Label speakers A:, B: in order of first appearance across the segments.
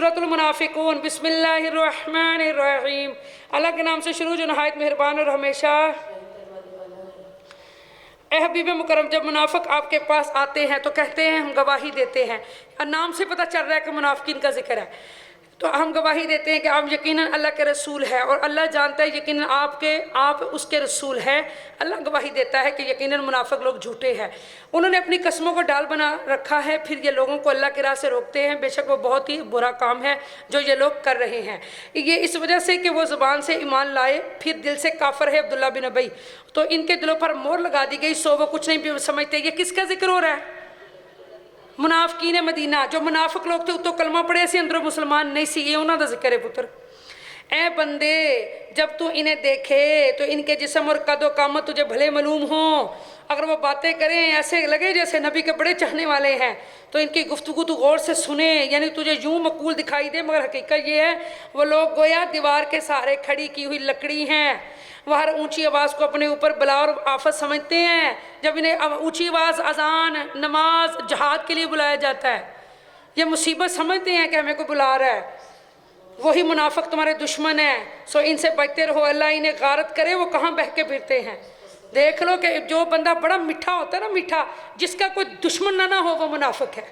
A: सूरतुल मुनाफिकून, बिस्मिल्लाहिर्रहमानिर्रहीम। अल्लाह के नाम से शुरू जो नहायत मेहरबान और हमेशा। ए हबीब मुकरम, जब मुनाफिक आपके पास आते हैं तो कहते हैं हम गवाही देते हैं, और नाम से पता चल रहा है कि मुनाफिकीन का जिक्र है, तो हम गवाही देते हैं कि आप यकीनन अल्लाह के रसूल है, और अल्लाह जानता है यकीनन आप उसके रसूल हैं। अल्लाह गवाही देता है कि यकीनन मुनाफिक लोग झूठे हैं। उन्होंने अपनी कस्मों को ढाल बना रखा है, फिर ये लोगों को अल्लाह की राह से रोकते हैं। बेशक वो बहुत ही बुरा काम है जो ये लोग कर रहे हैं। ये इस वजह से कि वो ज़ुबान से ईमान लाए, फिर दिल से काफर है अब्दुल्ला बिन अबई, तो इनके दिलों पर मोहर लगा दी गई, सो वो कुछ नहीं समझते। ये किसका जिक्र हो रहा है? मुनाफिकीन मदीना। जो मुनाफिक लोग थे तो कलमा पढ़े सी, अंदरों मुसलमान नहीं सी, ये उन्हों का जिक्र है पुत्र। ए बंदे, जब तू इन्हें देखे तो इनके जिस्म और कदो कामत तुझे भले मालूम हो। अगर वो बातें करें ऐसे लगे जैसे नबी के बड़े चाहने वाले हैं, तो इनकी गुफ्तगू तू गौर से सुने, यानी तुझे यूं मकबूल दिखाई दे, मगर हकीकत ये है वो लोग गोया दीवार के सहारे खड़ी की हुई लकड़ी हैं। वह हर ऊंची आवाज़ को अपने ऊपर बला और आफत समझते हैं। जब इन्हें ऊंची आवाज़, अजान, नमाज, जहाद के लिए बुलाया जाता है, ये मुसीबत समझते हैं कि हमें कोई बुला रहा है। वही मुनाफिक तुम्हारे दुश्मन है, सो इनसे बचते रहो। अल्लाह इन्हें गारत करे वो कहाँ बह के फिरते हैं। देख लो कि जो बंदा बड़ा मीठा होता है ना, मीठा, जिसका कोई दुश्मन ना हो, वो मुनाफिक है।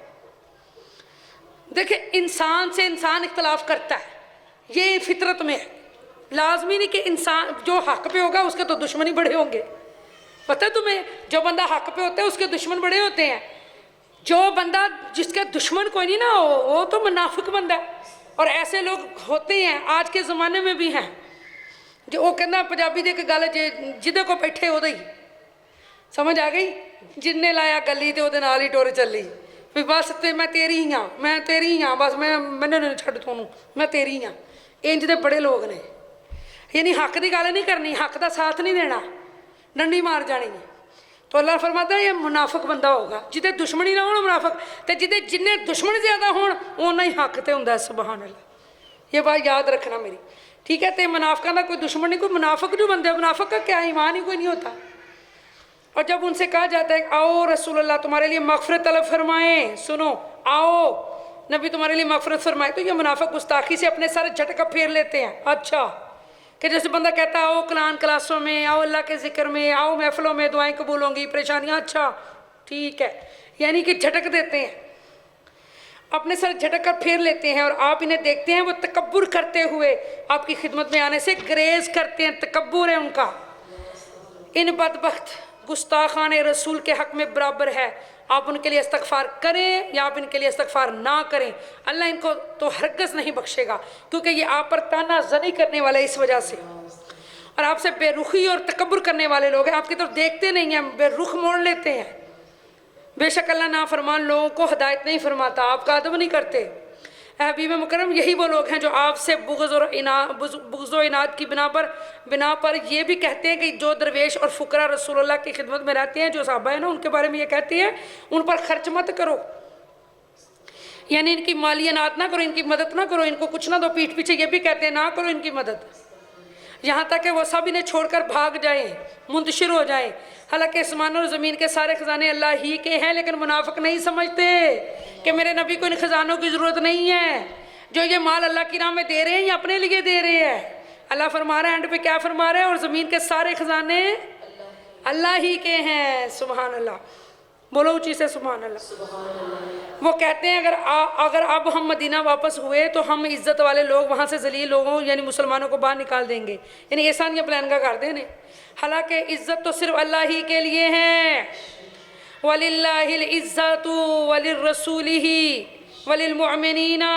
A: देखिए, इंसान से इंसान इख्तलाफ करता है, ये फितरत में है। लाजमी नहीं कि इंसान जो हक पे होगा उसके तो दुश्मन ही बड़े होंगे। पता है तुम्हें, जो बंदा हक पे होता है उसके दुश्मन बड़े होते हैं। जो बंदा जिसके दुश्मन कोई नहीं ना हो, वो तो मुनाफिक बंदा है। और ऐसे लोग होते हैं, आज के ज़माने में भी हैं। जो वो कहना पंजाबी दे गल जिदे को बैठे उदे ही समझ आ गई, जिन्ने लाया गली तो वो नाल ही टुर चली भी, बस ते मैं तेरी ही हाँ, मैं तेरी ही हाँ, बस मैंने नहीं छड्ड तूं, मैं तेरी ही हाँ। इंज दे बड़े लोग ने, यानी हक की गल नहीं करनी, हक का साथ नहीं देना, डंडी मार जानी है। तो अल्लाह फरमाता है ये मुनाफिक बंदा होगा जिदे दुश्मनी ना हो मुनाफिक, तो जिदे जिन्ने दुश्मन ज़्यादा हो उन्ना ही हक तो होंगे। सुभान अल्लाह, ये बात याद रखना मेरी, ठीक है। तो मुनाफिकों का कोई दुश्मन नहीं, कोई मुनाफिक जो बंदे, मुनाफिक का क्या ईमान ही कोई नहीं होता। और जब उनसे कहा जाता है आओ रसूलुल्लाह तुम्हारे लिए मगफरत तलब फरमाएं, सुनो आओ नबी तुम्हारे लिए मगफरत फरमाए, तो ये मुनाफिक गुस्ताखी से अपने सारे झटका फेर लेते हैं। अच्छा, कि जैसे बंदा कहता है आओ कुरान क्लासों में, आओ अल्लाह के ज़िक्र में, आओ महफिलों में, दुआएं कबूल होंगी, परेशानियाँ, अच्छा ठीक है, यानी कि झटक देते हैं, अपने सर झटक कर फेर लेते हैं। और आप इन्हें देखते हैं वो तकब्बुर करते हुए आपकी खिदमत में आने से ग्रेज करते हैं, तकब्बुर है उनका। इन बदबख्त गुस्ताखान रसूल के हक़ में बराबर है, आप उनके लिए इस्तग़फ़ार करें या आप इनके लिए इस्तग़फ़ार ना करें, अल्लाह इनको तो हरगिज़ नहीं बख्शेगा, क्योंकि ये आप पर ताना ज़नी करने वाले इस वजह से, और आपसे बेरुखी और तकब्बुर करने वाले लोग हैं। आपकी तरफ देखते नहीं हैं, बेरुख मोड़ लेते हैं। बेशक अल्लाह नाफरमान लोगों को हिदायत नहीं फरमाता, आपका अदब नहीं करते। हबीब मुकरम, यही वो लोग हैं जो आपसे बुग़्ज़ और इनाद की बिना पर ये भी कहते हैं कि जो दरवेश और फ़ुकरा रसूलुल्लाह की खिदमत में रहते हैं, जो सहाबा है ना, उनके बारे में ये कहते हैं उन पर खर्च मत करो, यानी इनकी माली इनाद ना करो, इनकी मदद ना करो, इनको कुछ ना दो। पीठ पीछे ये भी कहते हैं ना करो इनकी मदद, यहाँ तक कि वो सब इन्हें छोड़कर भाग जाएं, मुंतशिर हो जाएं। हालांकि आसमान और ज़मीन के सारे ख़जाने अल्लाह ही के हैं, लेकिन मुनाफिक नहीं समझते कि मेरे नबी को इन ख़जानों की ज़रूरत नहीं है। जो ये माल अल्लाह की राह में दे रहे हैं या अपने लिए दे रहे हैं। अल्लाह फरमा रहा है, एंड पे क्या फरमा रहे हैं, और ज़मीन के सारे ख़जाने अल्लाह ही के हैं। सुभान अल्लाह, बोलो ऊँची से सुभान अल्लाह। वो कहते हैं अगर अब हम मदीना वापस हुए तो हम इज़्ज़त वाले लोग वहाँ से ज़लील लोगों यानी मुसलमानों को बाहर निकाल देंगे, यानी ऐसा नहीं प्लान का कर देने। हालांकि इज़्ज़त तो सिर्फ अल्लाह ही के लिए है। वलिल्लाहिल इज़्ज़तु वलिर्रसूलिही वलिलमुअमिनीना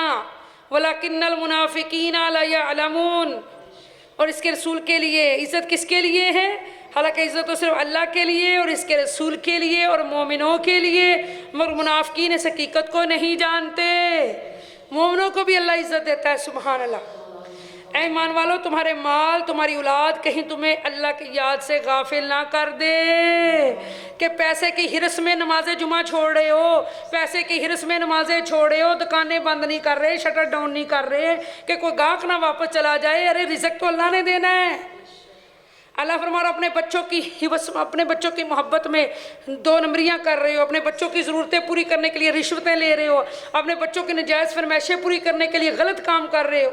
A: वलाकिन्नल मुनाफिकीना ला यअलमून। और इसके रसूल के लिए इज़्ज़त किसके लिए है? हालांकि इज़्ज़त तो सिर्फ अल्लाह के लिए और इसके रसूल के लिए और मोमिनों के लिए, मगर मुनाफिकीन इस हकीकत को नहीं जानते। मोमिनों को भी अल्लाह इज़्ज़त देता है। सुभान अल्लाह। ऐ ईमान वालों, तुम्हारे माल, तुम्हारी औलाद कहीं तुम्हें अल्लाह की याद से गाफिल ना कर दे कि पैसे की हिरस में नमाज़े जुमा छोड़ रहे हो, पैसे की हिरस में नमाज़ें छोड़ रहे हो, दुकानें बंद नहीं कर रहे, शटर डाउन नहीं कर रहे कि कोई गाहक ना वापस चला जाए। अरे रिज़्क़ तो अल्लाह ने देना है, اللہ فرما رہا اپنے بچوں کی اپنے بچوں کی محبت میں دو نمبریاں کر رہے ہو، اپنے بچوں کی ضرورتیں پوری کرنے کے لیے رشوتیں لے رہے ہو، اپنے بچوں کی نجائز فرمائشیں پوری کرنے کے لیے غلط کام کر رہے ہو۔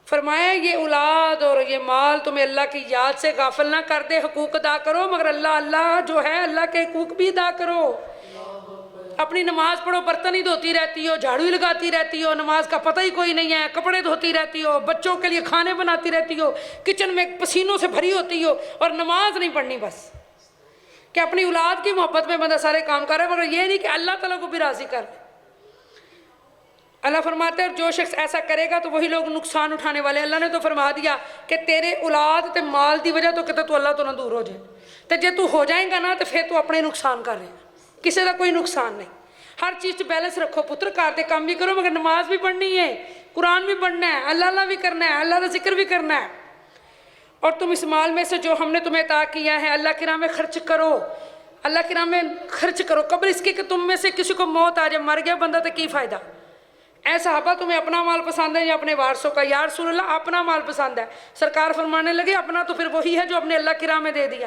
A: فرمایا یہ اولاد اور یہ مال تمہیں اللہ کی یاد سے غافل نہ کر دے، حقوق ادا کرو، مگر اللہ جو ہے اللہ کے حقوق بھی ادا کرو۔ اپنی نماز پڑھو، برتن ہی دھوتی رہتی ہو، جھاڑو ہی لگاتی رہتی ہو، نماز کا پتہ ہی کوئی نہیں ہے، کپڑے دھوتی رہتی ہو، بچوں کے لیے کھانے بناتی رہتی ہو، کچن میں پسینوں سے بھری ہوتی ہو، اور نماز نہیں پڑھنی بس۔ کہ اپنی اولاد کی محبت میں بندہ سارے کام کر رہا ہے، مگر یہ نہیں کہ اللہ تعالیٰ کو بھی راضی کر۔ اللہ فرماتے ہیں اور جو شخص ایسا کرے گا تو وہی لوگ نقصان اٹھانے والے۔ اللہ نے تو فرما دیا کہ تیرے اولاد تے مال دی وجہ تو کہتے تو اللہ تو نہ دور ہو جائے، تو جے تو ہو جائیں گا نا تو پھر تو اپنے نقصان کر رہے ہیں، کسی کا کوئی نقصان نہیں۔ ہر چیز بیلنس رکھو پتر، کار دے کام بھی کرو، مگر نماز بھی پڑھنی ہے، قرآن بھی پڑھنا ہے، اللہ بھی کرنا ہے، اللہ کا ذکر بھی کرنا ہے۔ اور تم اس مال میں سے جو ہم نے تمہیں عطا کیا ہے اللہ کی راہ میں خرچ کرو، اللہ کی راہ میں خرچ کرو، قبل اس کے کہ تم میں سے کسی کو موت آ جائے، مر گیا بندہ تو کی فائدہ۔ اے صحابہ تمہیں اپنا مال پسند ہے یا اپنے وارثوں کا؟ یا رسول اللہ اپنا مال پسند ہے۔ سرکار فرمانے لگے اپنا تو پھر وہی ہے جو اپنے اللہ کی راہ میں دے دیا۔